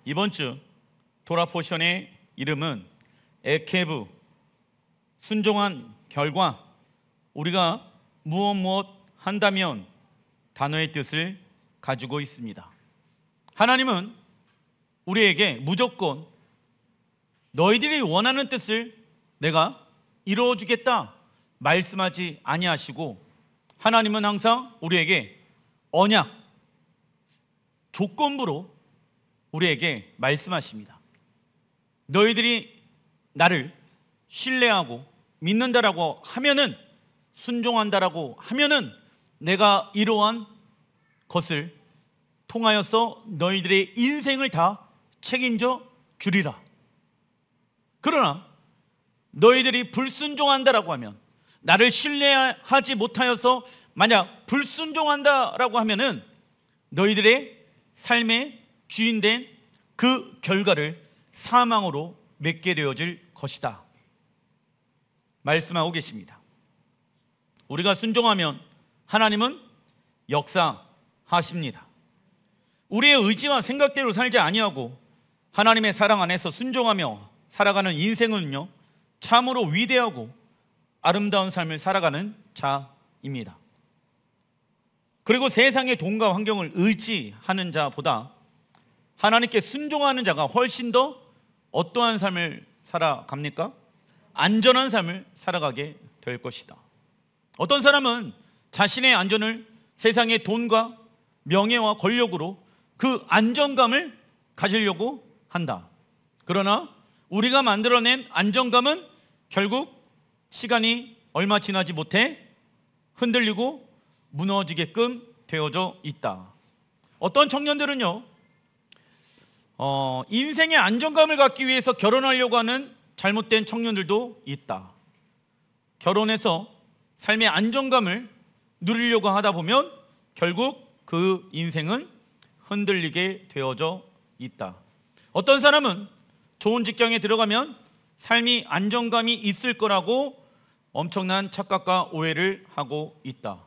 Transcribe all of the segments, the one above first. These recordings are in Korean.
이번 주 도라 포션의 이름은 에케브, 순종한 결과. 우리가 무엇 한다면 단어의 뜻을 가지고 있습니다. 하나님은 우리에게 무조건 너희들이 원하는 뜻을 내가 이루어주겠다 말씀하지 아니하시고, 하나님은 항상 우리에게 언약, 조건부로 우리에게 말씀하십니다. 너희들이 나를 신뢰하고 믿는다라고 하면은, 순종한다라고 하면은 내가 이러한 것을 통하여서 너희들의 인생을 다 책임져 주리라. 그러나 너희들이 불순종한다라고 하면, 나를 신뢰하지 못하여서 만약 불순종한다라고 하면은 너희들의 삶의 주인된 그 결과를 사망으로 맺게 되어질 것이다 말씀하고 계십니다. 우리가 순종하면 하나님은 역사하십니다. 우리의 의지와 생각대로 살지 아니하고 하나님의 사랑 안에서 순종하며 살아가는 인생은요, 참으로 위대하고 아름다운 삶을 살아가는 자입니다. 그리고 세상의 돈과 환경을 의지하는 자보다 하나님께 순종하는 자가 훨씬 더 어떠한 삶을 살아갑니까? 안전한 삶을 살아가게 될 것이다. 어떤 사람은 자신의 안전을 세상의 돈과 명예와 권력으로 그 안정감을 가지려고 한다. 그러나 우리가 만들어낸 안정감은 결국 시간이 얼마 지나지 못해 흔들리고 무너지게끔 되어져 있다. 어떤 청년들은요, 인생의 안정감을 갖기 위해서 결혼하려고 하는 잘못된 청년들도 있다. 결혼해서 삶의 안정감을 누리려고 하다 보면 결국 그 인생은 흔들리게 되어져 있다. 어떤 사람은 좋은 직장에 들어가면 삶이 안정감이 있을 거라고 엄청난 착각과 오해를 하고 있다.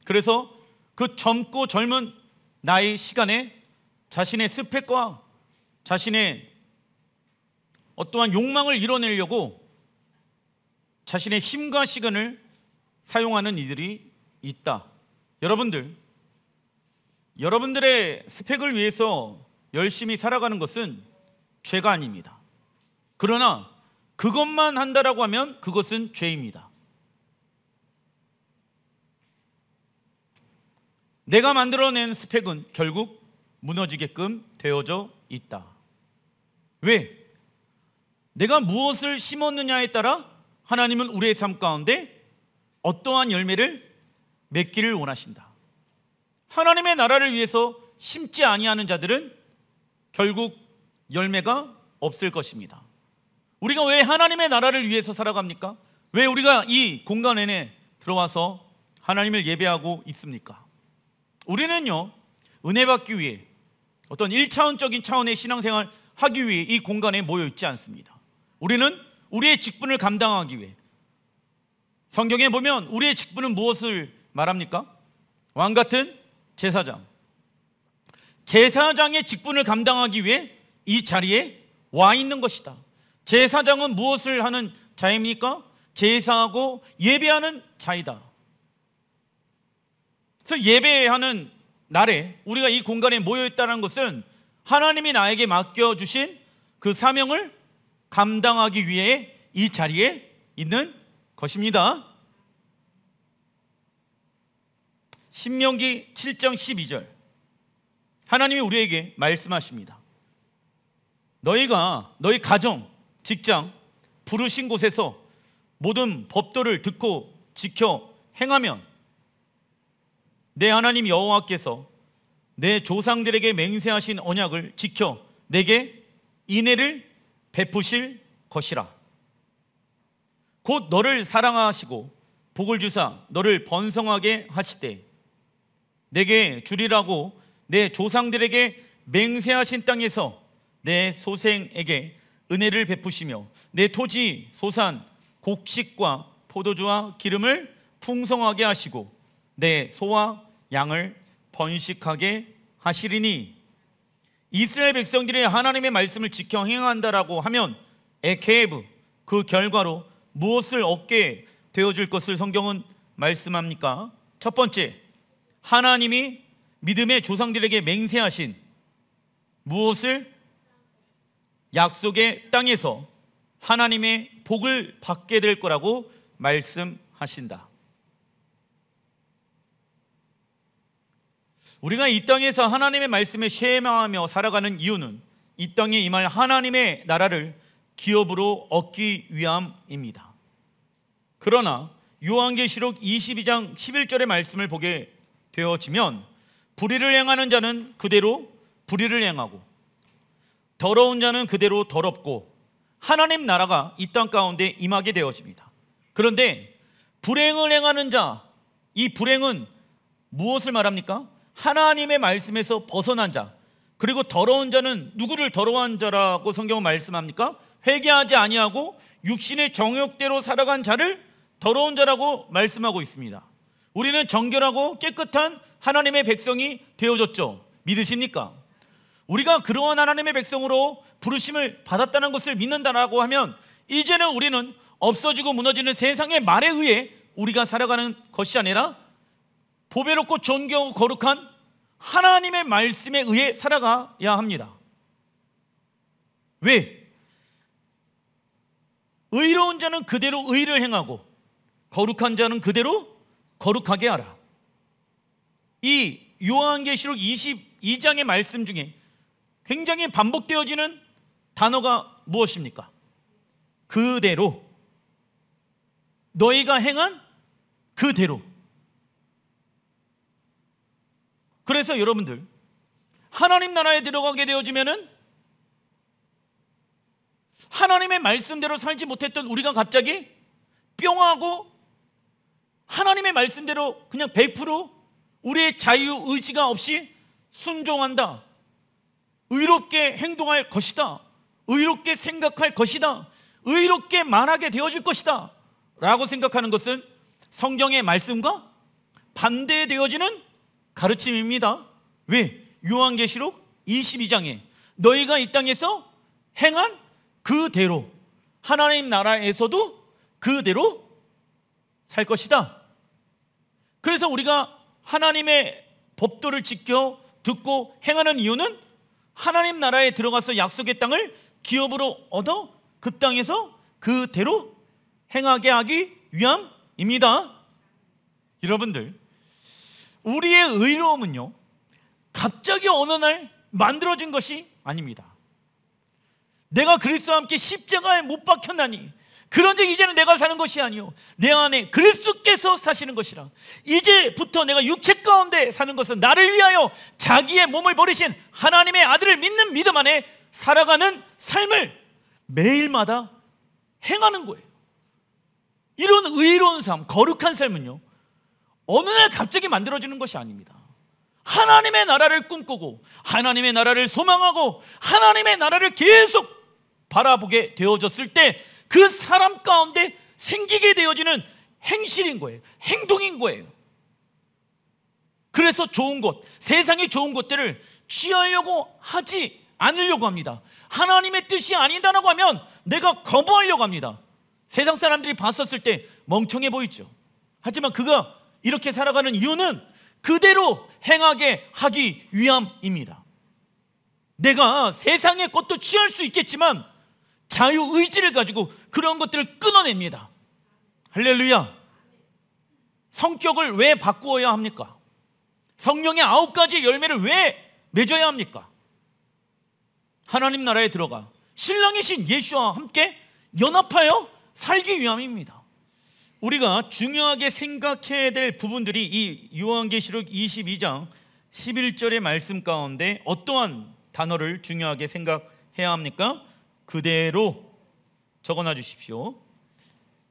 그래서 그 젊고 젊은 나이 시간에 자신의 스펙과 자신의 어떠한 욕망을 이뤄내려고 자신의 힘과 시간을 사용하는 이들이 있다. 여러분들의 스펙을 위해서 열심히 살아가는 것은 죄가 아닙니다. 그러나 그것만 한다라고 하면 그것은 죄입니다. 내가 만들어낸 스펙은 결국 무너지게끔 되어져 있다. 왜? 내가 무엇을 심었느냐에 따라 하나님은 우리의 삶 가운데 어떠한 열매를 맺기를 원하신다. 하나님의 나라를 위해서 심지 아니하는 자들은 결국 열매가 없을 것입니다. 우리가 왜 하나님의 나라를 위해서 살아갑니까? 왜 우리가 이 공간 안에 들어와서 하나님을 예배하고 있습니까? 우리는요, 은혜 받기 위해 어떤 1차원적인 차원의 신앙생활 하기 위해 이 공간에 모여 있지 않습니다. 우리는 우리의 직분을 감당하기 위해. 성경에 보면 우리의 직분은 무엇을 말합니까? 왕같은 제사장. 제사장의 직분을 감당하기 위해 이 자리에 와 있는 것이다. 제사장은 무엇을 하는 자입니까? 제사하고 예배하는 자이다. 그래서 예배하는 날에 우리가 이 공간에 모여 있다는 것은 하나님이 나에게 맡겨주신 그 사명을 감당하기 위해 이 자리에 있는 것입니다. 신명기 7장 12절 하나님이 우리에게 말씀하십니다. 너희가 너희 가정, 직장, 부르신 곳에서 모든 법도를 듣고 지켜 행하면 내 하나님 여호와께서 내 조상들에게 맹세하신 언약을 지켜 내게 인애를 베푸실 것이라. 곧 너를 사랑하시고 복을 주사 너를 번성하게 하시되 내게 주리라고 내 조상들에게 맹세하신 땅에서 내 소생에게 은혜를 베푸시며 내 토지, 소산, 곡식과 포도주와 기름을 풍성하게 하시고 내 소와 양을 번식하게 하시리니 이스라엘 백성들이 하나님의 말씀을 지켜 행한다라고 하면 에케브, 그 결과로 무엇을 얻게 되어질 것을 성경은 말씀합니까? 첫 번째, 하나님이 믿음의 조상들에게 맹세하신 무엇을? 약속의 땅에서 하나님의 복을 받게 될 거라고 말씀하신다. 우리가 이 땅에서 하나님의 말씀에 쉐임하며 살아가는 이유는 이 땅에 임할 하나님의 나라를 기업으로 얻기 위함입니다. 그러나 요한계시록 22장 11절의 말씀을 보게 되어지면 불의를 행하는 자는 그대로 불의를 행하고 더러운 자는 그대로 더럽고 하나님 나라가 이 땅 가운데 임하게 되어집니다. 그런데 불행을 행하는 자, 이 불행은 무엇을 말합니까? 하나님의 말씀에서 벗어난 자. 그리고 더러운 자는 누구를 더러운 자라고 성경은 말씀합니까? 회개하지 아니하고 육신의 정욕대로 살아간 자를 더러운 자라고 말씀하고 있습니다. 우리는 정결하고 깨끗한 하나님의 백성이 되어졌죠. 믿으십니까? 우리가 그러한 하나님의 백성으로 부르심을 받았다는 것을 믿는다라고 하면 이제는 우리는 없어지고 무너지는 세상의 말에 의해 우리가 살아가는 것이 아니라 보배롭고 존귀하고 거룩한 하나님의 말씀에 의해 살아가야 합니다. 왜? 의로운 자는 그대로 의를 행하고 거룩한 자는 그대로 거룩하게 하라. 이 요한계시록 22장의 말씀 중에 굉장히 반복되어지는 단어가 무엇입니까? 그대로, 너희가 행한 그대로. 그래서 여러분들, 하나님 나라에 들어가게 되어지면은 하나님의 말씀대로 살지 못했던 우리가 갑자기 뿅하고 하나님의 말씀대로 그냥 100% 우리의 자유의지가 없이 순종한다, 의롭게 행동할 것이다, 의롭게 생각할 것이다, 의롭게 말하게 되어질 것이다 라고 생각하는 것은 성경의 말씀과 반대되어지는 가르침입니다. 왜? 요한계시록 22장에 너희가 이 땅에서 행한 그대로 하나님 나라에서도 그대로 살 것이다. 그래서 우리가 하나님의 법도를 지켜 듣고 행하는 이유는 하나님 나라에 들어가서 약속의 땅을 기업으로 얻어 그 땅에서 그대로 행하게 하기 위함입니다. 여러분들, 우리의 의로움은요 갑자기 어느 날 만들어진 것이 아닙니다. 내가 그리스도와 함께 십자가에 못 박혔나니 그런즉 이제는 내가 사는 것이 아니요 내 안에 그리스도께서 사시는 것이라. 이제부터 내가 육체 가운데 사는 것은 나를 위하여 자기의 몸을 버리신 하나님의 아들을 믿는 믿음 안에 살아가는 삶을 매일마다 행하는 거예요. 이런 의로운 삶, 거룩한 삶은요 어느 날 갑자기 만들어지는 것이 아닙니다. 하나님의 나라를 꿈꾸고 하나님의 나라를 소망하고 하나님의 나라를 계속 바라보게 되어졌을 때 그 사람 가운데 생기게 되어지는 행실인 거예요. 행동인 거예요. 그래서 좋은 것, 세상의 좋은 것들을 취하려고 하지 않으려고 합니다. 하나님의 뜻이 아니다라고 하면 내가 거부하려고 합니다. 세상 사람들이 봤었을 때 멍청해 보이죠. 하지만 그가 이렇게 살아가는 이유는 그대로 행하게 하기 위함입니다. 내가 세상의 것도 취할 수 있겠지만 자유의지를 가지고 그런 것들을 끊어냅니다. 할렐루야. 성격을 왜 바꾸어야 합니까? 성령의 9가지 열매를 왜 맺어야 합니까? 하나님 나라에 들어가 신랑이신 예수와 함께 연합하여 살기 위함입니다. 우리가 중요하게 생각해야 될 부분들이 이 요한계시록 22장 11절의 말씀 가운데 어떠한 단어를 중요하게 생각해야 합니까? 그대로 적어놔 주십시오.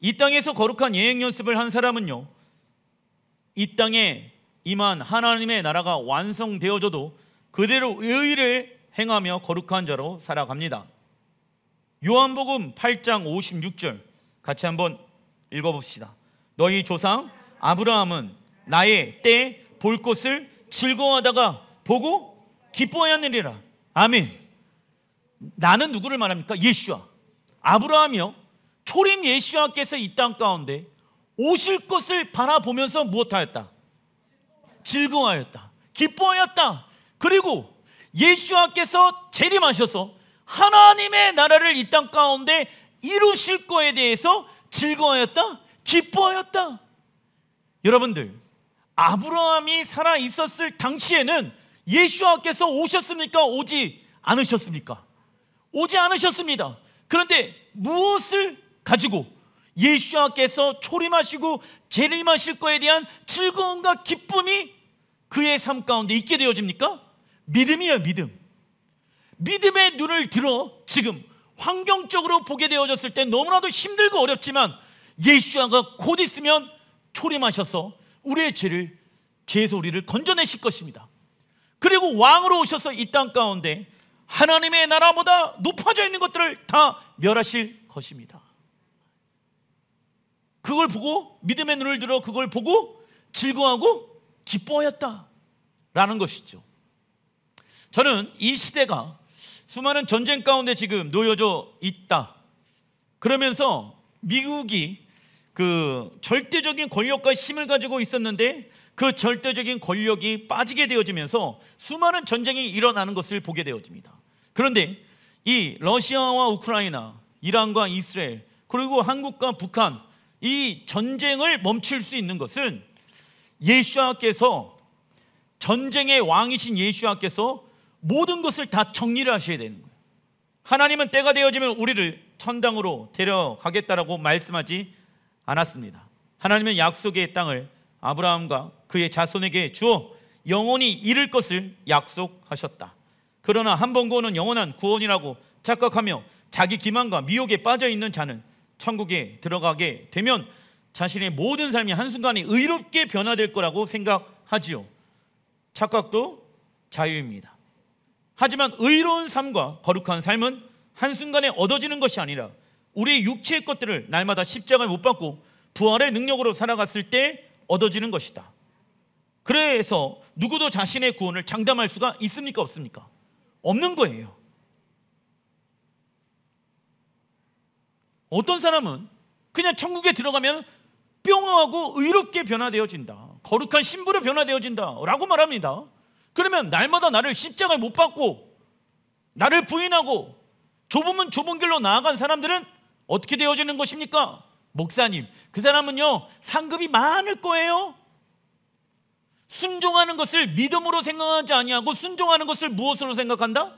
이 땅에서 거룩한 예행 연습을 한 사람은요 이 땅에 임한 하나님의 나라가 완성되어져도 그대로 의를 행하며 거룩한 자로 살아갑니다. 요한복음 8장 56절 같이 한번 읽어봅시다. 너희 조상 아브라함은 나의 때 볼 것을 즐거워하다가 보고 기뻐하느니라. 아멘. 나는 누구를 말합니까? 예수와 아브라함이요, 초림 예수와께서 이 땅 가운데 오실 것을 바라보면서 무엇하였다? 즐거워하였다, 기뻐하였다. 그리고 예수와께서 재림하셔서 하나님의 나라를 이 땅 가운데 이루실 거에 대해서 즐거워하였다, 기뻐하였다. 여러분들, 아브라함이 살아 있었을 당시에는 예수와께서 오셨습니까? 오지 않으셨습니까? 오지 않으셨습니다. 그런데 무엇을 가지고 예수와께서 초림하시고 재림하실 거에 대한 즐거움과 기쁨이 그의 삶 가운데 있게 되어집니까? 믿음이에요, 믿음. 믿음의 눈을 들어 지금 환경적으로 보게 되어졌을 때 너무나도 힘들고 어렵지만 예수와가 곧 있으면 초림하셔서 우리의 죄에서 우리를 건져내실 것입니다. 그리고 왕으로 오셔서 이 땅 가운데 하나님의 나라보다 높아져 있는 것들을 다 멸하실 것입니다. 그걸 보고, 믿음의 눈을 들어 그걸 보고 즐거워하고 기뻐하였다라는 것이죠. 저는 이 시대가 수많은 전쟁 가운데 지금 놓여져 있다, 그러면서 미국이 그 절대적인 권력과 힘을 가지고 있었는데 그 절대적인 권력이 빠지게 되어지면서 수많은 전쟁이 일어나는 것을 보게 되어집니다. 그런데 이 러시아와 우크라이나, 이란과 이스라엘, 그리고 한국과 북한, 이 전쟁을 멈출 수 있는 것은 예수와께서, 전쟁의 왕이신 예수와께서 모든 것을 다 정리를 하셔야 되는 거예요. 하나님은 때가 되어지면 우리를 천당으로 데려가겠다라고 말씀하지 않았습니다. 하나님은 약속의 땅을 아브라함과 그의 자손에게 주어 영원히 이룰 것을 약속하셨다. 그러나 한 번 구원은 영원한 구원이라고 착각하며 자기 기만과 미혹에 빠져 있는 자는 천국에 들어가게 되면 자신의 모든 삶이 한순간에 의롭게 변화될 거라고 생각하지요. 착각도 자유입니다. 하지만 의로운 삶과 거룩한 삶은 한순간에 얻어지는 것이 아니라 우리의 육체의 것들을 날마다 십자가에 못 박고 부활의 능력으로 살아갔을 때 얻어지는 것이다. 그래서 누구도 자신의 구원을 장담할 수가 있습니까? 없습니까? 없는 거예요. 어떤 사람은 그냥 천국에 들어가면 뿅하고 의롭게 변화되어진다, 거룩한 신부로 변화되어진다 라고 말합니다. 그러면 날마다 나를 십자가에 못 박고 나를 부인하고 좁으면 좁은 길로 나아간 사람들은 어떻게 되어지는 것입니까? 목사님, 그 사람은요 상급이 많을 거예요. 순종하는 것을 믿음으로 생각하지 아니하고 순종하는 것을 무엇으로 생각한다?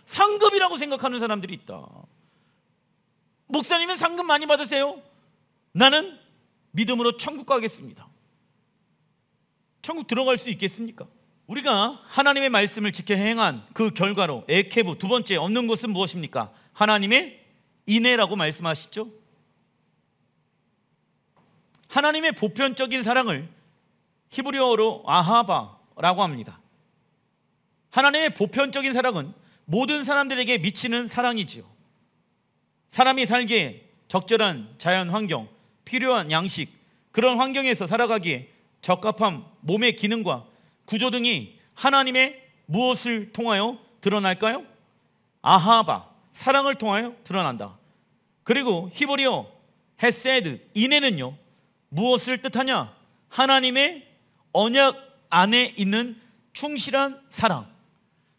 상급이라고 생각하는 사람들이 있다. 목사님은 상급 많이 받으세요. 나는 믿음으로 천국 가겠습니다. 천국 들어갈 수 있겠습니까? 우리가 하나님의 말씀을 지켜 행한 그 결과로 에케브, 두 번째 얻는 것은 무엇입니까? 하나님의 인애라고 말씀하시죠. 하나님의 보편적인 사랑을 히브리어로 아하바라고 합니다. 하나님의 보편적인 사랑은 모든 사람들에게 미치는 사랑이지요. 사람이 살기에 적절한 자연 환경, 필요한 양식, 그런 환경에서 살아가기에 적합한 몸의 기능과 구조 등이 하나님의 무엇을 통하여 드러날까요? 아하바, 사랑을 통하여 드러난다. 그리고 히브리어 헤세드, 인애는요 무엇을 뜻하냐? 하나님의 언약 안에 있는 충실한 사랑,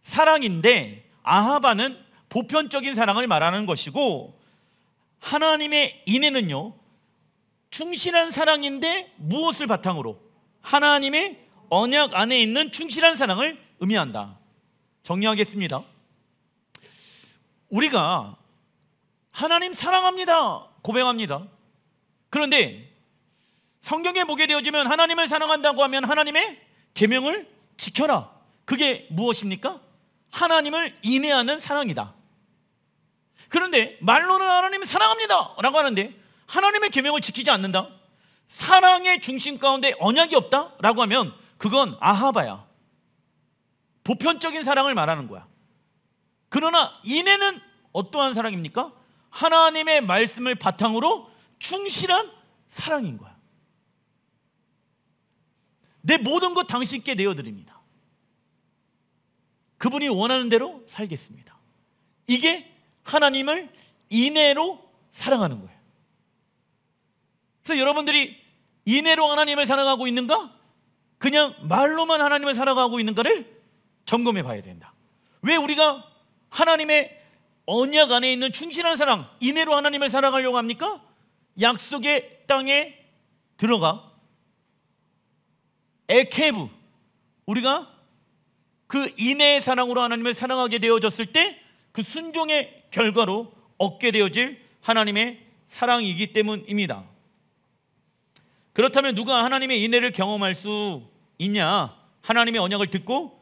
사랑인데 아하바는 보편적인 사랑을 말하는 것이고, 하나님의 인애는요 충실한 사랑인데 무엇을 바탕으로? 하나님의 언약 안에 있는 충실한 사랑을 의미한다. 정리하겠습니다. 우리가 하나님 사랑합니다 고백합니다. 그런데 성경에 보게 되어지면 하나님을 사랑한다고 하면 하나님의 계명을 지켜라, 그게 무엇입니까? 하나님을 인애하는 사랑이다. 그런데 말로는 하나님을 사랑합니다 라고 하는데 하나님의 계명을 지키지 않는다, 사랑의 중심 가운데 언약이 없다 라고 하면 그건 아하바야. 보편적인 사랑을 말하는 거야. 그러나 인애는 어떠한 사랑입니까? 하나님의 말씀을 바탕으로 충실한 사랑인 거야. 내 모든 것 당신께 내어드립니다. 그분이 원하는 대로 살겠습니다. 이게 하나님을 인애로 사랑하는 거예요. 그래서 여러분들이 인애로 하나님을 사랑하고 있는가? 그냥 말로만 하나님을 사랑하고 있는가를 점검해 봐야 된다. 왜 우리가 하나님의 언약 안에 있는 충실한 사랑, 인애로 하나님을 사랑하려고 합니까? 약속의 땅에 들어가 에케브, 우리가 그 인애의 사랑으로 하나님을 사랑하게 되어졌을 때 그 순종의 결과로 얻게 되어질 하나님의 사랑이기 때문입니다. 그렇다면 누가 하나님의 인애를 경험할 수 있냐? 하나님의 언약을 듣고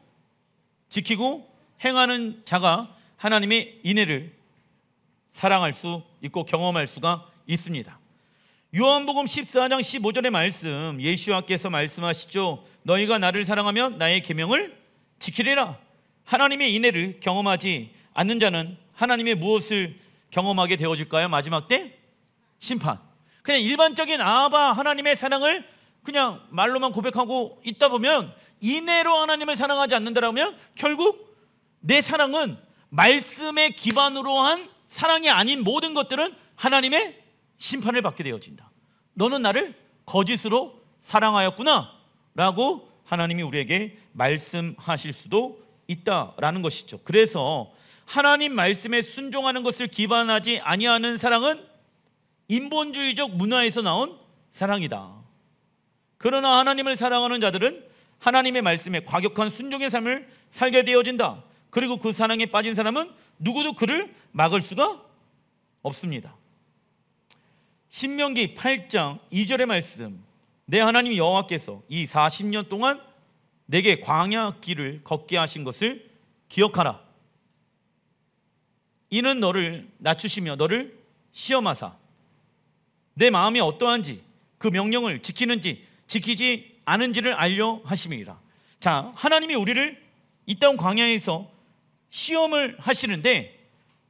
지키고 행하는 자가 하나님의 인애를 사랑할 수 있고 경험할 수가 있습니다. 요한복음 14장 15절의 말씀, 예수와께서 말씀하시죠. 너희가 나를 사랑하면 나의 계명을 지키리라. 하나님의 인애를 경험하지 않는 자는 하나님의 무엇을 경험하게 되어질까요? 마지막 때 심판. 그냥 일반적인 아바 하나님의 사랑을 그냥 말로만 고백하고 있다 보면, 인애로 하나님을 사랑하지 않는다면 결국 내 사랑은 말씀의 기반으로 한 사랑이 아닌 모든 것들은 하나님의 심판을 받게 되어진다. 너는 나를 거짓으로 사랑하였구나 라고 하나님이 우리에게 말씀하실 수도 있다라는 것이죠. 그래서 하나님 말씀에 순종하는 것을 기반하지 아니하는 사랑은 인본주의적 문화에서 나온 사랑이다. 그러나 하나님을 사랑하는 자들은 하나님의 말씀에 과격한 순종의 삶을 살게 되어진다. 그리고 그 사랑에 빠진 사람은 누구도 그를 막을 수가 없습니다. 신명기 8장 2절의 말씀, 내 하나님 여호와께서 이 40년 동안 내게 광야 길을 걷게 하신 것을 기억하라. 이는 너를 낮추시며 너를 시험하사 내 마음이 어떠한지 그 명령을 지키는지 지키지 않은지를 알려 하심이라. 자, 하나님이 우리를 이 땅 광야에서 시험을 하시는데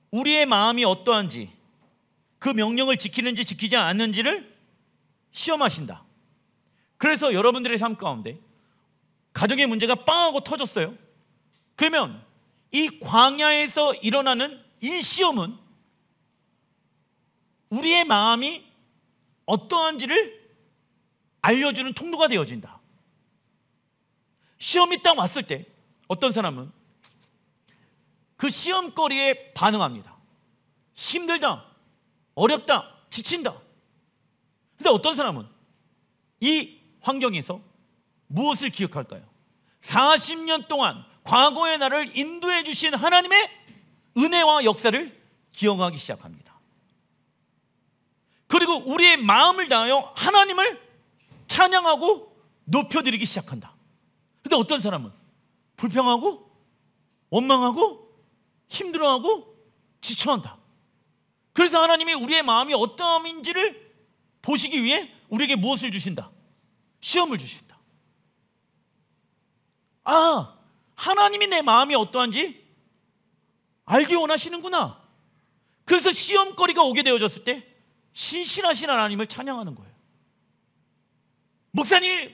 우리의 마음이 어떠한지, 그 명령을 지키는지 지키지 않는지를 시험하신다. 그래서 여러분들의 삶 가운데 가정의 문제가 빵하고 터졌어요. 그러면 이 광야에서 일어나는 이 시험은 우리의 마음이 어떠한지를 알려주는 통로가 되어진다. 시험이 딱 왔을 때 어떤 사람은 그 시험거리에 반응합니다. 힘들다, 어렵다, 지친다. 근데 어떤 사람은 이 환경에서 무엇을 기억할까요? 40년 동안 과거의 나를 인도해 주신 하나님의 은혜와 역사를 기억하기 시작합니다. 그리고 우리의 마음을 다하여 하나님을 찬양하고 높여드리기 시작한다. 근데 어떤 사람은 불평하고 원망하고 힘들어하고 지쳐한다. 그래서 하나님이 우리의 마음이 어떠함인지를 보시기 위해 우리에게 무엇을 주신다? 시험을 주신다. 아, 하나님이 내 마음이 어떠한지 알기 원하시는구나. 그래서 시험거리가 오게 되어졌을 때 신실하신 하나님을 찬양하는 거예요. 목사님,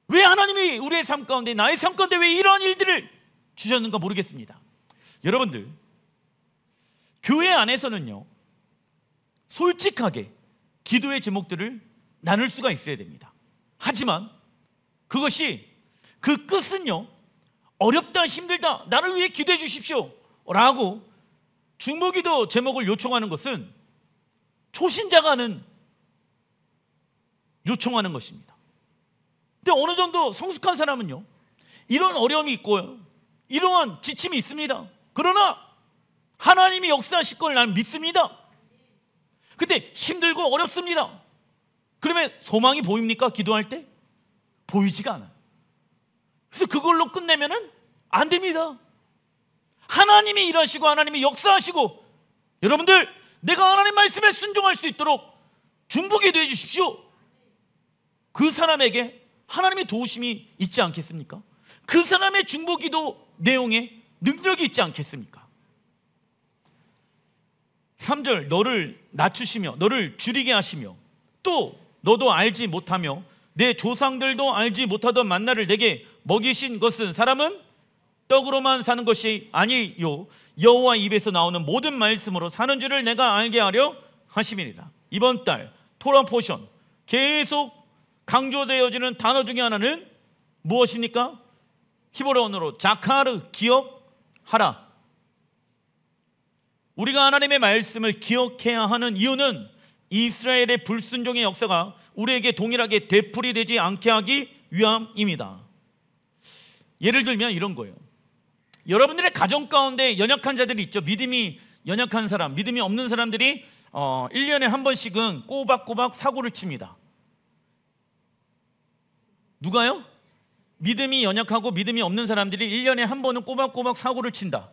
왜 하나님이 우리의 삶 가운데, 나의 삶 가운데 왜 이러한 일들을 주셨는가 모르겠습니다. 여러분들, 교회 안에서는요, 솔직하게 기도의 제목들을 나눌 수가 있어야 됩니다. 하지만 그것이 그 끝은요, 어렵다, 힘들다, 나를 위해 기도해 주십시오 라고 중보기도 제목을 요청하는 것은 초신자가 하는 요청하는 것입니다. 근데 어느 정도 성숙한 사람은요, 이런 어려움이 있고요, 이러한 지침이 있습니다. 그러나 하나님이 역사하실 걸 나는 믿습니다. 근데 힘들고 어렵습니다. 그러면 소망이 보입니까? 기도할 때? 보이지가 않아요. 그래서 그걸로 끝내면은 안 됩니다. 하나님이 일하시고 하나님이 역사하시고, 여러분들, 내가 하나님 말씀에 순종할 수 있도록 중보기도 해주십시오. 그 사람에게 하나님의 도우심이 있지 않겠습니까? 그 사람의 중보기도 내용에 능력이 있지 않겠습니까? 3절, 너를 낮추시며 너를 줄이게 하시며 또 너도 알지 못하며 내 조상들도 알지 못하던 만나를 내게 먹이신 것은 사람은 떡으로만 사는 것이 아니요 여호와 입에서 나오는 모든 말씀으로 사는 줄을 내가 알게 하려 하심이니라. 이번 달 토라 포션 계속 강조되어지는 단어 중에 하나는 무엇입니까? 히브리어로 자카르, 기억하라. 우리가 하나님의 말씀을 기억해야 하는 이유는 이스라엘의 불순종의 역사가 우리에게 동일하게 되풀이되지 않게 하기 위함입니다. 예를 들면 이런 거예요. 여러분들의 가정 가운데 연약한 자들이 있죠. 믿음이 연약한 사람, 믿음이 없는 사람들이 1년에 한 번씩은 꼬박꼬박 사고를 칩니다. 누가요? 믿음이 연약하고 믿음이 없는 사람들이 1년에 한 번은 꼬박꼬박 사고를 친다.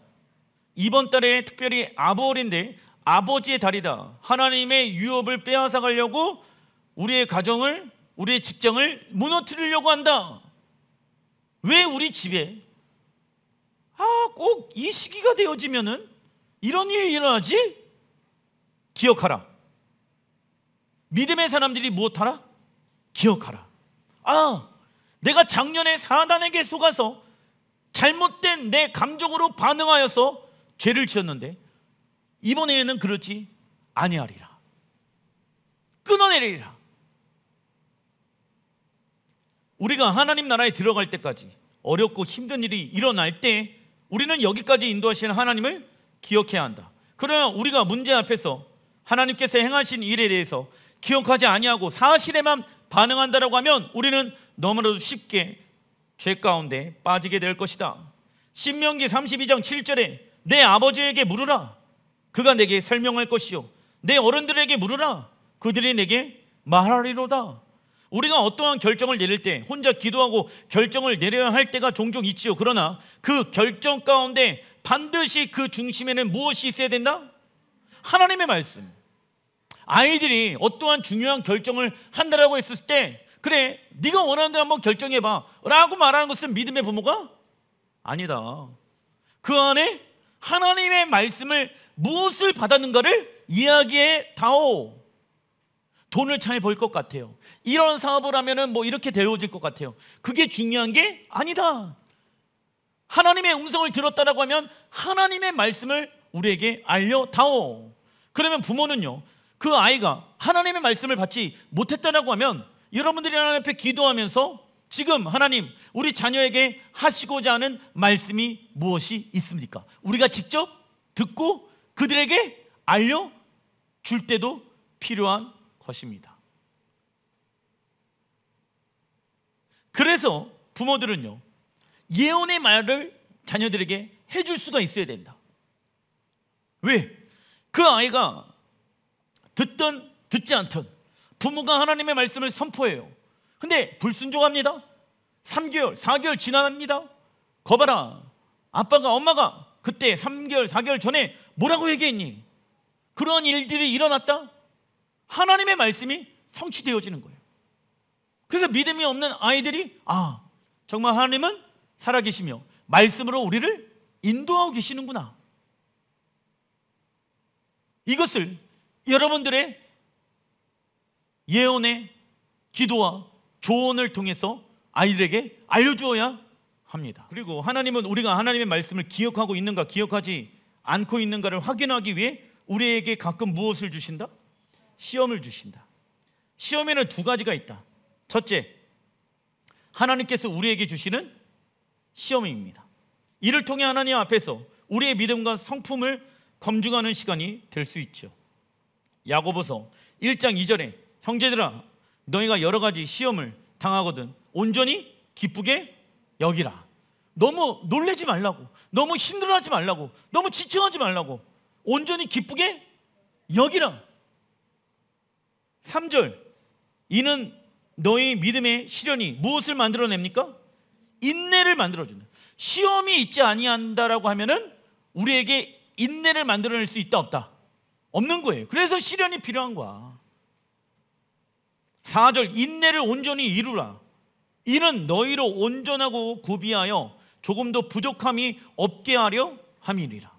이번 달에 특별히 아버인데 아버지의 달이다. 하나님의 유업을 빼앗아 가려고 우리의 가정을, 우리의 직장을 무너뜨리려고 한다. 왜 우리 집에 꼭 이 시기가 되어지면은 이런 일이 일어나지? 기억하라. 믿음의 사람들이 무엇하라? 기억하라. 내가 작년에 사단에게 속아서 잘못된 내 감정으로 반응하여서 죄를 지었는데 이번에는 그렇지 아니하리라. 끊어내리라. 우리가 하나님 나라에 들어갈 때까지 어렵고 힘든 일이 일어날 때 우리는 여기까지 인도하시는 하나님을 기억해야 한다. 그러나 우리가 문제 앞에서 하나님께서 행하신 일에 대해서 기억하지 아니하고 사실에만 반응한다라고 하면 우리는 너무나도 쉽게 죄 가운데 빠지게 될 것이다. 신명기 32장 7절에 내 아버지에게 물으라. 그가 내게 설명할 것이요 내 어른들에게 물으라. 그들이 내게 말하리로다. 우리가 어떠한 결정을 내릴 때 혼자 기도하고 결정을 내려야 할 때가 종종 있지요. 그러나 그 결정 가운데 반드시 그 중심에는 무엇이 있어야 된다? 하나님의 말씀. 아이들이 어떠한 중요한 결정을 한다라고 했을 때 그래 네가 원하는 대로 한번 결정해봐 라고 말하는 것은 믿음의 부모가 아니다. 그 안에 하나님의 말씀을 무엇을 받았는가를 이야기해 다오. 돈을 잘 벌 것 같아요. 이런 사업을 하면은 뭐 이렇게 되어질 것 같아요. 그게 중요한 게 아니다. 하나님의 음성을 들었다라고 하면 하나님의 말씀을 우리에게 알려다오. 그러면 부모는요, 그 아이가 하나님의 말씀을 받지 못했다라고 하면 여러분들이 하나님 앞에 기도하면서 지금 하나님 우리 자녀에게 하시고자 하는 말씀이 무엇이 있습니까? 우리가 직접 듣고 그들에게 알려줄 때도 필요한 것입니다. 그래서 부모들은요, 예언의 말을 자녀들에게 해줄 수가 있어야 된다. 왜? 그 아이가 듣든 듣지 않든 부모가 하나님의 말씀을 선포해요. 근데 불순종합니다. 3개월, 4개월 지나갑니다. 거봐라, 아빠가 엄마가 그때 3개월, 4개월 전에 뭐라고 얘기했니? 그러한 일들이 일어났다. 하나님의 말씀이 성취되어지는 거예요. 그래서 믿음이 없는 아이들이 정말 하나님은 살아계시며 말씀으로 우리를 인도하고 계시는구나. 이것을 여러분들의 예언의 기도와 조언을 통해서 아이들에게 알려주어야 합니다. 그리고 하나님은 우리가 하나님의 말씀을 기억하고 있는가 기억하지 않고 있는가를 확인하기 위해 우리에게 가끔 무엇을 주신다? 시험을 주신다. 시험에는 두 가지가 있다. 첫째, 하나님께서 우리에게 주시는 시험입니다. 이를 통해 하나님 앞에서 우리의 믿음과 성품을 검증하는 시간이 될 수 있죠. 야고보서 1장 2절에 형제들아 너희가 여러 가지 시험을 당하거든 온전히 기쁘게 여기라. 너무 놀라지 말라고, 너무 힘들어하지 말라고, 너무 지쳐하지 말라고, 온전히 기쁘게 여기라. 3절, 이는 너희 믿음의 시련이 무엇을 만들어냅니까? 인내를 만들어준다. 시험이 있지 아니한다라고 하면은 우리에게 인내를 만들어낼 수 있다 없다? 없는 거예요. 그래서 시련이 필요한 거야. 4절, 인내를 온전히 이루라. 이는 너희로 온전하고 구비하여 조금도 부족함이 없게 하려 함이니라.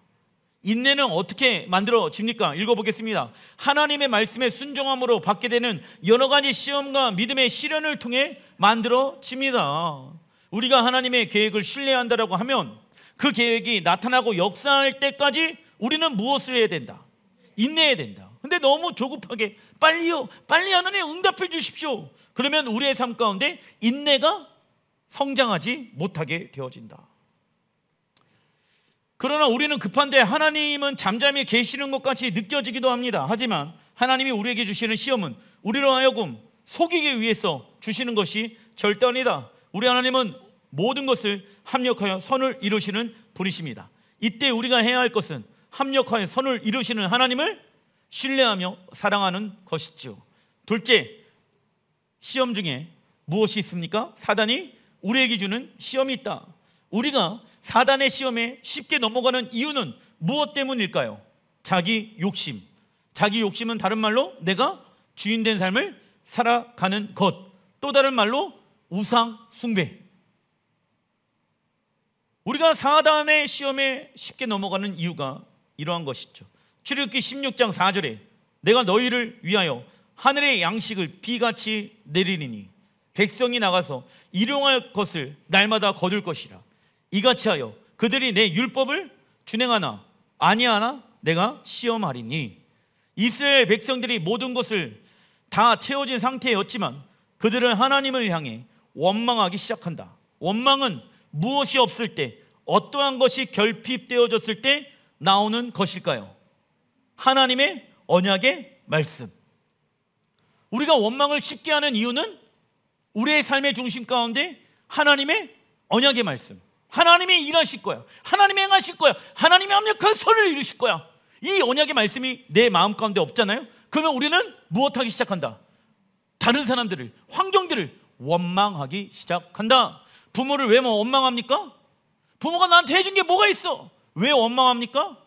인내는 어떻게 만들어집니까? 읽어보겠습니다. 하나님의 말씀에 순종함으로 받게 되는 여러 가지 시험과 믿음의 시련을 통해 만들어집니다. 우리가 하나님의 계획을 신뢰한다라고 하면 그 계획이 나타나고 역사할 때까지 우리는 무엇을 해야 된다? 인내해야 된다. 근데 너무 조급하게 빨리요, 빨리 하나님 응답해 주십시오. 그러면 우리의 삶 가운데 인내가 성장하지 못하게 되어진다. 그러나 우리는 급한데 하나님은 잠잠히 계시는 것 같이 느껴지기도 합니다. 하지만 하나님이 우리에게 주시는 시험은 우리로 하여금 속이기 위해서 주시는 것이 절대 아니다. 우리 하나님은 모든 것을 합력하여 선을 이루시는 분이십니다. 이때 우리가 해야 할 것은 합력하여 선을 이루시는 하나님을 신뢰하며 사랑하는 것이죠. 둘째, 시험 중에 무엇이 있습니까? 사단이 우리에게 주는 시험이 있다. 우리가 사단의 시험에 쉽게 넘어가는 이유는 무엇 때문일까요? 자기 욕심. 자기 욕심은 다른 말로 내가 주인된 삶을 살아가는 것. 또 다른 말로 우상 숭배. 우리가 사단의 시험에 쉽게 넘어가는 이유가 이러한 것이죠. 출애굽기 16장 4절에 내가 너희를 위하여 하늘의 양식을 비같이 내리리니 백성이 나가서 일용할 것을 날마다 거둘 것이라. 이같이 하여 그들이 내 율법을 준행하나 아니하나 내가 시험하리니. 이스라엘 백성들이 모든 것을 다 채워진 상태였지만 그들은 하나님을 향해 원망하기 시작한다. 원망은 무엇이 없을 때, 어떠한 것이 결핍되어졌을 때 나오는 것일까요? 하나님의 언약의 말씀. 우리가 원망을 쉽게 하는 이유는 우리의 삶의 중심 가운데 하나님의 언약의 말씀, 하나님이 일하실 거야, 하나님이 행하실 거야, 하나님이 합력한 선을 이루실 거야, 이 언약의 말씀이 내 마음 가운데 없잖아요. 그러면 우리는 무엇하기 시작한다? 다른 사람들을, 환경들을 원망하기 시작한다. 부모를 왜 원망합니까? 부모가 나한테 해준 게 뭐가 있어? 왜 원망합니까?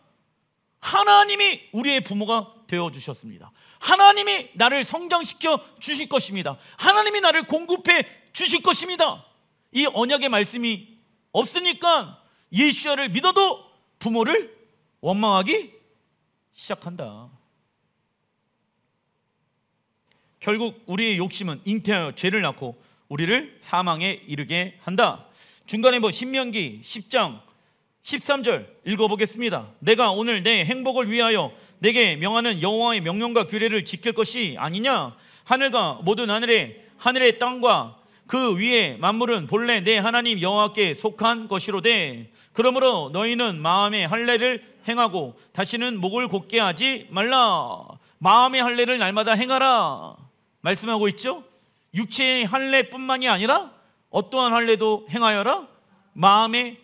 하나님이 우리의 부모가 되어주셨습니다. 하나님이 나를 성장시켜 주실 것입니다. 하나님이 나를 공급해 주실 것입니다. 이 언약의 말씀이 없으니까 예수야를 믿어도 부모를 원망하기 시작한다. 결국 우리의 욕심은 잉태하여 죄를 낳고 우리를 사망에 이르게 한다. 중간에 신명기 10장 13절 읽어보겠습니다. 내가 오늘 내 행복을 위하여 내게 명하는 여호와의 명령과 규례를 지킬 것이 아니냐? 하늘과 모든 하늘의 땅과 그 위에 만물은 본래 내 하나님 여호와께 속한 것이로되 그러므로 너희는 마음의 할례를 행하고 다시는 목을 곧게 하지 말라. 마음의 할례를 날마다 행하라 말씀하고 있죠. 육체의 할례뿐만이 아니라 어떠한 할례도 행하여라. 마음의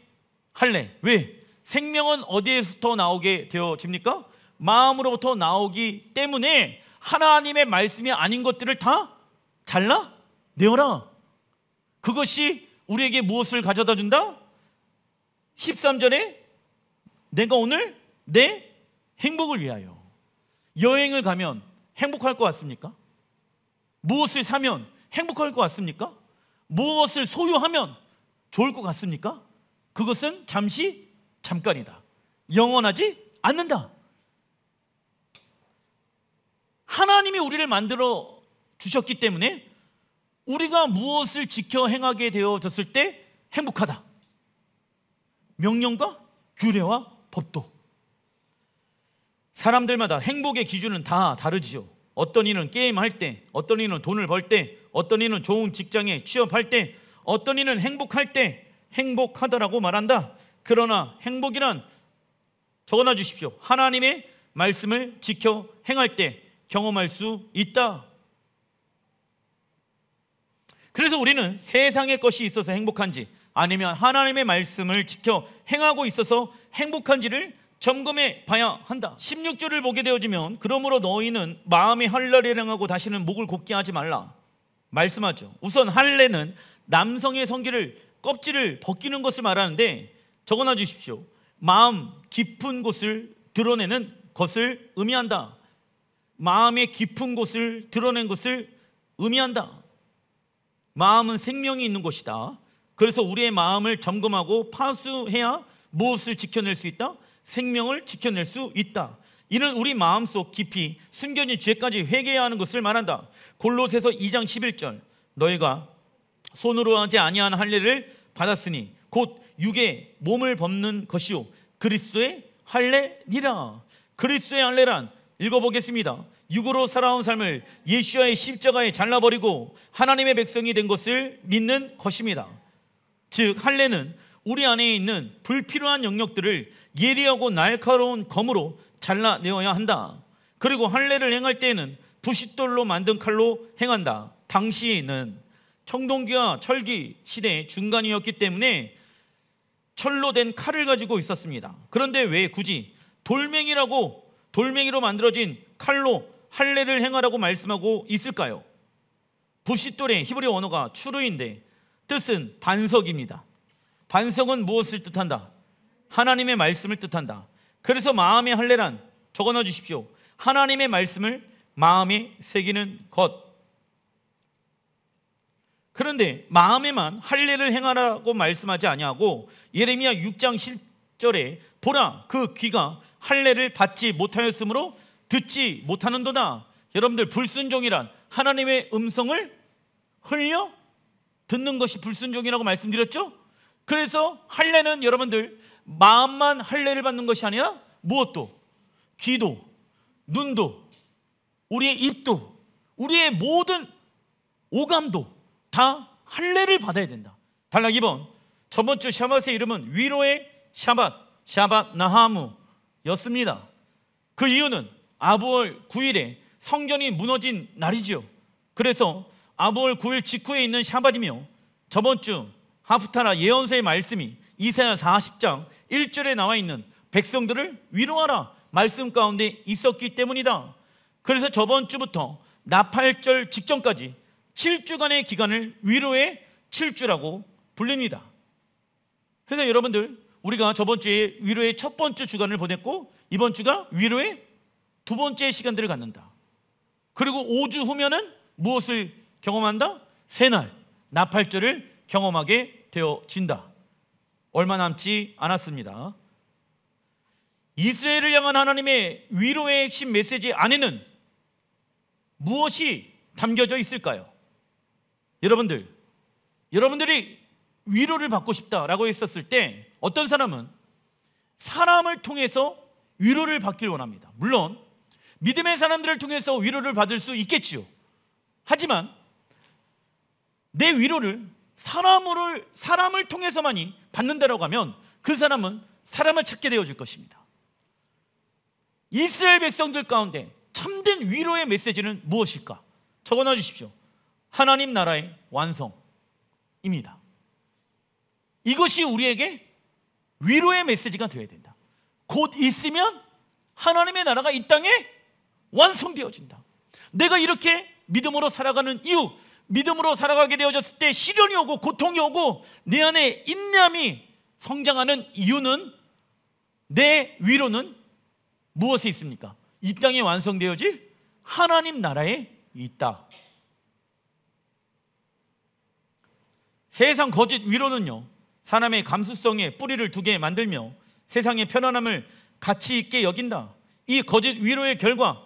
할례. 왜? 생명은 어디에서부터 나오게 되어집니까? 마음으로부터 나오기 때문에 하나님의 말씀이 아닌 것들을 다 잘라내어라. 그것이 우리에게 무엇을 가져다 준다? 13절에 내가 오늘 내 행복을 위하여. 여행을 가면 행복할 것 같습니까? 무엇을 사면 행복할 것 같습니까? 무엇을 소유하면 좋을 것 같습니까? 그것은 잠깐이다. 영원하지 않는다. 하나님이 우리를 만들어 주셨기 때문에 우리가 무엇을 지켜 행하게 되어졌을 때 행복하다. 명령과 규례와 법도. 사람들마다 행복의 기준은 다 다르지요. 어떤 이는 게임할 때, 어떤 이는 돈을 벌 때, 어떤 이는 좋은 직장에 취업할 때, 어떤 이는 행복할 때 행복하다라고 말한다. 그러나 행복이란 적어놔 주십시오. 하나님의 말씀을 지켜 행할 때 경험할 수 있다. 그래서 우리는 세상의 것이 있어서 행복한지 아니면 하나님의 말씀을 지켜 행하고 있어서 행복한지를 점검해 봐야 한다. 16절을 보게 되어지면 그러므로 너희는 마음의 할례를 행하고 다시는 목을 곧게 하지 말라 말씀하죠. 우선 할례는 남성의 성기를 껍질을 벗기는 것을 말하는데 적어놔 주십시오. 마음 깊은 곳을 드러내는 것을 의미한다. 마음의 깊은 곳을 드러낸 것을 의미한다. 마음은 생명이 있는 곳이다. 그래서 우리의 마음을 점검하고 파수해야 무엇을 지켜낼 수 있다? 생명을 지켜낼 수 있다. 이는 우리 마음속 깊이 숨겨진 죄까지 회개해야 하는 것을 말한다. 골로새서 2장 11절 너희가 손으로 하지 아니한 할례를 받았으니 곧 육의 몸을 벗는 것이요 그리스도의 할례니라. 그리스도의 할례란, 읽어보겠습니다. 육으로 살아온 삶을 예수와의 십자가에 잘라버리고 하나님의 백성이 된 것을 믿는 것입니다. 즉 할례는 우리 안에 있는 불필요한 영역들을 예리하고 날카로운 검으로 잘라내어야 한다. 그리고 할례를 행할 때에는 부싯돌로 만든 칼로 행한다. 당시에는 청동기와 철기 시대의 중간이었기 때문에 철로 된 칼을 가지고 있었습니다. 그런데 왜 굳이 돌멩이로 만들어진 칼로 할례를 행하라고 말씀하고 있을까요? 부싯돌의 히브리 언어가 추루인데 뜻은 반석입니다. 반석은 무엇을 뜻한다? 하나님의 말씀을 뜻한다. 그래서 마음의 할례란, 적어놔 주십시오. 하나님의 말씀을 마음에 새기는 것. 그런데 마음에만 할례를 행하라고 말씀하지 아니하고 예레미야 6장 10절에 보라 그 귀가 할례를 받지 못하였으므로 듣지 못하는도다. 여러분들, 불순종이란 하나님의 음성을 흘려 듣는 것이 불순종이라고 말씀드렸죠? 그래서 할례는 여러분들 마음만 할례를 받는 것이 아니라 무엇도, 귀도, 눈도, 우리의 입도, 우리의 모든 오감도 다 할례를 받아야 된다. 단락 2번, 저번 주 샤밧의 이름은 위로의 샤밧 나하무였습니다. 그 이유는 아부월 9일에 성전이 무너진 날이죠. 그래서 아부월 9일 직후에 있는 샤밧이며, 저번 주 하프타라 예언서의 말씀이 이사야 40장 1절에 나와 있는 백성들을 위로하라 말씀 가운데 있었기 때문이다. 그래서 저번 주부터 나팔절 직전까지 7주간의 기간을 위로의 7주라고 불립니다. 그래서 여러분들, 우리가 저번 주에 위로의 첫 번째 주간을 보냈고 이번 주가 위로의 두 번째 시간들을 갖는다. 그리고 5주 후면은 무엇을 경험한다? 새날 나팔절을 경험하게 되어진다. 얼마 남지 않았습니다. 이스라엘을 향한 하나님의 위로의 핵심 메시지 안에는 무엇이 담겨져 있을까요? 여러분들이 위로를 받고 싶다라고 했었을 때 어떤 사람은 사람을 통해서 위로를 받길 원합니다. 물론 믿음의 사람들을 통해서 위로를 받을 수 있겠지요. 하지만 내 위로를 사람을 통해서만이 받는다라고 하면 그 사람은 사람을 찾게 되어질 것입니다. 이스라엘 백성들 가운데 참된 위로의 메시지는 무엇일까? 적어놔 주십시오. 하나님 나라의 완성입니다. 이것이 우리에게 위로의 메시지가 되어야 된다. 곧 있으면 하나님의 나라가 이 땅에 완성되어진다. 내가 이렇게 믿음으로 살아가는 이유, 믿음으로 살아가게 되어졌을 때 시련이 오고 고통이 오고 내 안에 인내함이 성장하는 이유는, 내 위로는 무엇에 있습니까? 이 땅에 완성되어질 하나님 나라에 있다. 세상 거짓 위로는요, 사람의 감수성에 뿌리를 두게 만들며 세상의 편안함을 가치 있게 여긴다. 이 거짓 위로의 결과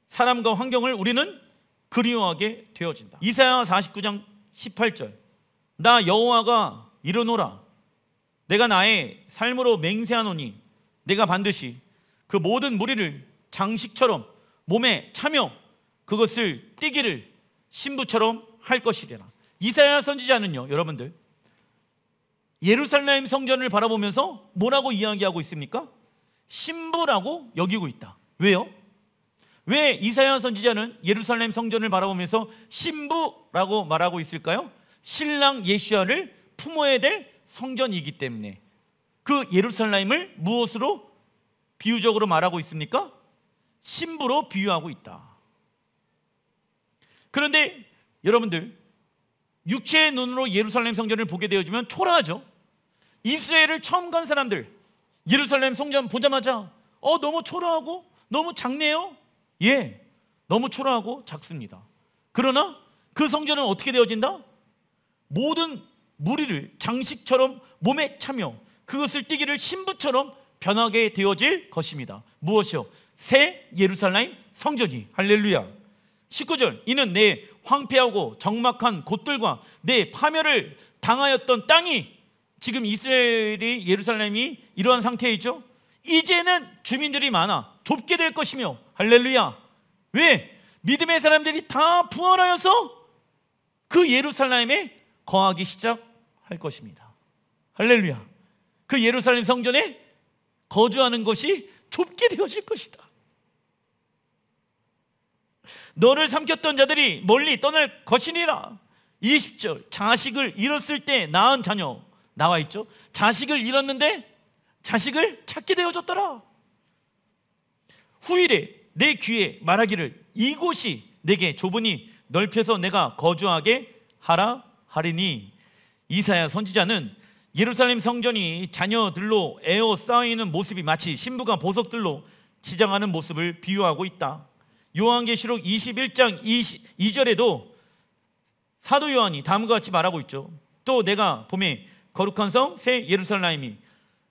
사람과 환경을 우리는 그리워하게 되어진다. 이사야 49장 18절, 나 여호와가 이르노라 내가 나의 삶으로 맹세하노니 내가 반드시 그 모든 무리를 장식처럼 몸에 차며 그것을 띠기를 신부처럼 할 것이리라. 이사야 선지자는요, 여러분들, 예루살렘 성전을 바라보면서 뭐라고 이야기하고 있습니까? 신부라고 여기고 있다. 왜요? 왜 이사야 선지자는 예루살렘 성전을 바라보면서 신부라고 말하고 있을까요? 신랑 예수야를 품어야 될 성전이기 때문에. 그 예루살렘을 무엇으로 비유적으로 말하고 있습니까? 신부로 비유하고 있다. 그런데 여러분들, 육체의 눈으로 예루살렘 성전을 보게 되어지면 초라하죠. 이스라엘을 처음 간 사람들 예루살렘 성전 보자마자 너무 초라하고 너무 작네요. 예, 너무 초라하고 작습니다. 그러나 그 성전은 어떻게 되어진다? 모든 무리를 장식처럼 몸에 차며 그것을 띠기를 신부처럼 변하게 되어질 것입니다. 무엇이요? 새 예루살렘 성전이. 할렐루야. 19절, 이는 내 황폐하고 적막한 곳들과 내 파멸을 당하였던 땅이 지금 이스라엘이, 예루살렘이 이러한 상태에 있죠. 이제는 주민들이 많아 좁게 될 것이며, 할렐루야. 왜? 믿음의 사람들이 다 부활하여서 그 예루살렘에 거하기 시작할 것입니다. 할렐루야. 그 예루살렘 성전에 거주하는 것이 좁게 되어질 것이다. 너를 삼켰던 자들이 멀리 떠날 것이니라. 20절, 자식을 잃었을 때 낳은 자녀, 나와 있죠. 자식을 잃었는데 자식을 찾게 되어졌더라. 후일에 내 귀에 말하기를 이곳이 내게 좁으니 넓혀서 내가 거주하게 하라 하리니. 이사야 선지자는 예루살렘 성전이 자녀들로 에워싸이는 모습이 마치 신부가 보석들로 치장하는 모습을 비유하고 있다. 요한계시록 21장 2절에도 사도 요한이 다음과 같이 말하고 있죠. 또 내가 봄에 거룩한 성 새 예루살렘이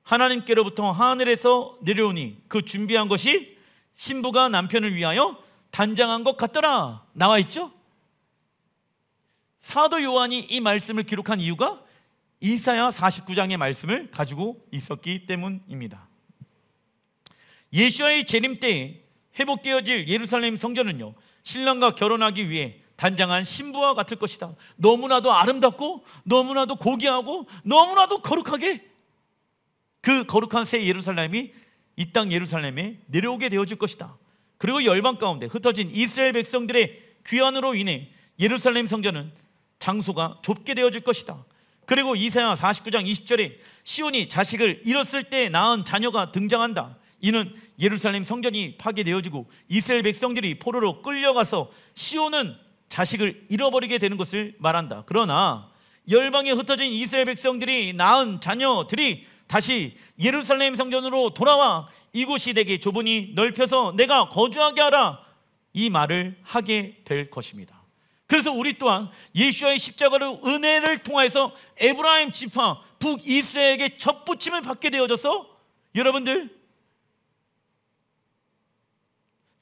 하나님께로부터 하늘에서 내려오니 그 준비한 것이 신부가 남편을 위하여 단장한 것 같더라. 나와 있죠. 사도 요한이 이 말씀을 기록한 이유가 이사야 49장의 말씀을 가지고 있었기 때문입니다. 예수와의 재림 때에 회복되어질 예루살렘 성전은요, 신랑과 결혼하기 위해 단장한 신부와 같을 것이다. 너무나도 아름답고 너무나도 고귀하고 너무나도 거룩하게 그 거룩한 새 예루살렘이 이 땅 예루살렘에 내려오게 되어질 것이다. 그리고 열방 가운데 흩어진 이스라엘 백성들의 귀환으로 인해 예루살렘 성전은 장소가 좁게 되어질 것이다. 그리고 이사야 49장 20절에 시온이 자식을 잃었을 때 낳은 자녀가 등장한다. 이는 예루살렘 성전이 파괴되어지고 이스라엘 백성들이 포로로 끌려가서 시온은 자식을 잃어버리게 되는 것을 말한다. 그러나 열방에 흩어진 이스라엘 백성들이 낳은 자녀들이 다시 예루살렘 성전으로 돌아와 이곳이 내게 좁으니 넓혀서 내가 거주하게 하라, 이 말을 하게 될 것입니다. 그래서 우리 또한 예수와의 십자가로 은혜를 통해서 에브라임 지파 북이스라엘에게 접붙임을 받게 되어져서 여러분들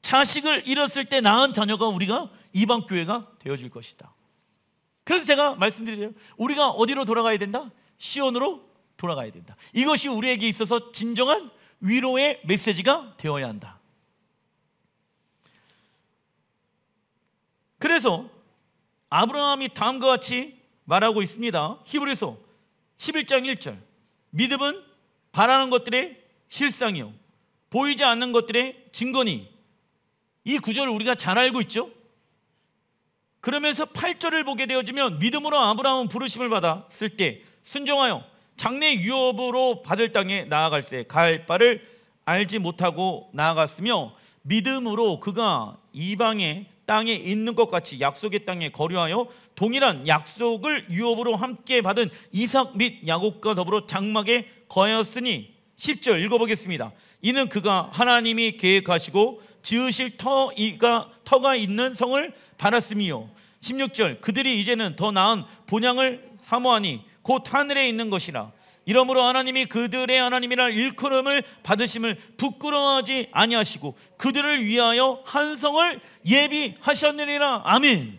자식을 잃었을 때 낳은 자녀가 우리가 이방교회가 되어질 것이다. 그래서 제가 말씀드리죠. 우리가 어디로 돌아가야 된다? 시온으로 돌아가야 된다. 이것이 우리에게 있어서 진정한 위로의 메시지가 되어야 한다. 그래서 아브라함이 다음과 같이 말하고 있습니다. 히브리서 11장 1절, 믿음은 바라는 것들의 실상이요 보이지 않는 것들의 증거니. 이 구절을 우리가 잘 알고 있죠. 그러면서 8절을 보게 되어지면 믿음으로 아브라함은 부르심을 받았을 때 순종하여 장래 유업으로 받을 땅에 나아갈새 갈 바를 알지 못하고 나아갔으며 믿음으로 그가 이방의 땅에 있는 것 같이 약속의 땅에 거류하여 동일한 약속을 유업으로 함께 받은 이삭 및 야곱과 더불어 장막에 거하였으니. 10절 읽어보겠습니다. 이는 그가 하나님이 계획하시고 지으실 터가 있는 성을 받았으며. 16절 그들이 이제는 더 나은 본향을 사모하니 곧 하늘에 있는 것이라. 이러므로 하나님이 그들의 하나님이라 일컬음을 받으심을 부끄러워하지 아니하시고 그들을 위하여 한 성을 예비하셨느니라. 아멘.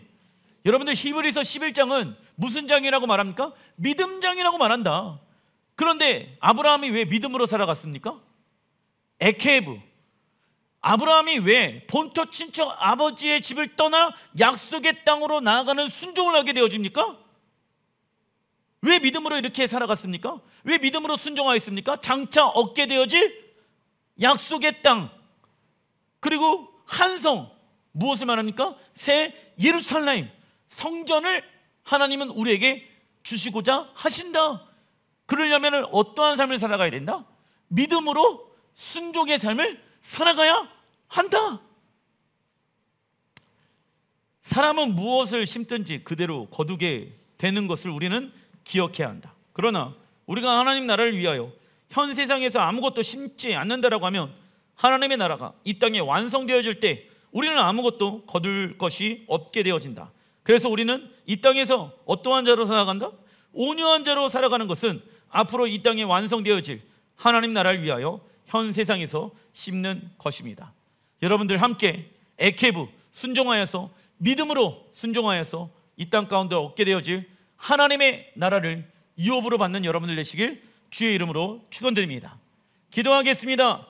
여러분들 히브리서 11장은 무슨 장이라고 말합니까? 믿음장이라고 말한다. 그런데 아브라함이 왜 믿음으로 살아갔습니까? 에케브, 아브라함이 왜 본토 친척 아버지의 집을 떠나 약속의 땅으로 나아가는 순종을 하게 되어집니까? 왜 믿음으로 이렇게 살아갔습니까? 왜 믿음으로 순종하였습니까? 장차 얻게 되어질 약속의 땅, 그리고 한성, 무엇을 말합니까? 새 예루살렘 성전을 하나님은 우리에게 주시고자 하신다. 그러려면 어떠한 삶을 살아가야 된다? 믿음으로 순종의 삶을 살아가야 한다. 사람은 무엇을 심든지 그대로 거두게 되는 것을 우리는 기억해야 한다. 그러나 우리가 하나님 나라를 위하여 현 세상에서 아무것도 심지 않는다라고 하면 하나님의 나라가 이 땅에 완성되어질 때 우리는 아무것도 거둘 것이 없게 되어진다. 그래서 우리는 이 땅에서 어떠한 자로 살아간다? 온유한 자로 살아가는 것은 앞으로 이 땅에 완성되어질 하나님 나라를 위하여 현 세상에서 심는 것입니다. 여러분들 함께 에케브 순종하여서 믿음으로 순종하여서 이 땅 가운데 얻게 되어질 하나님의 나라를 유업으로 받는 여러분들 되시길 주의 이름으로 축원드립니다. 기도하겠습니다.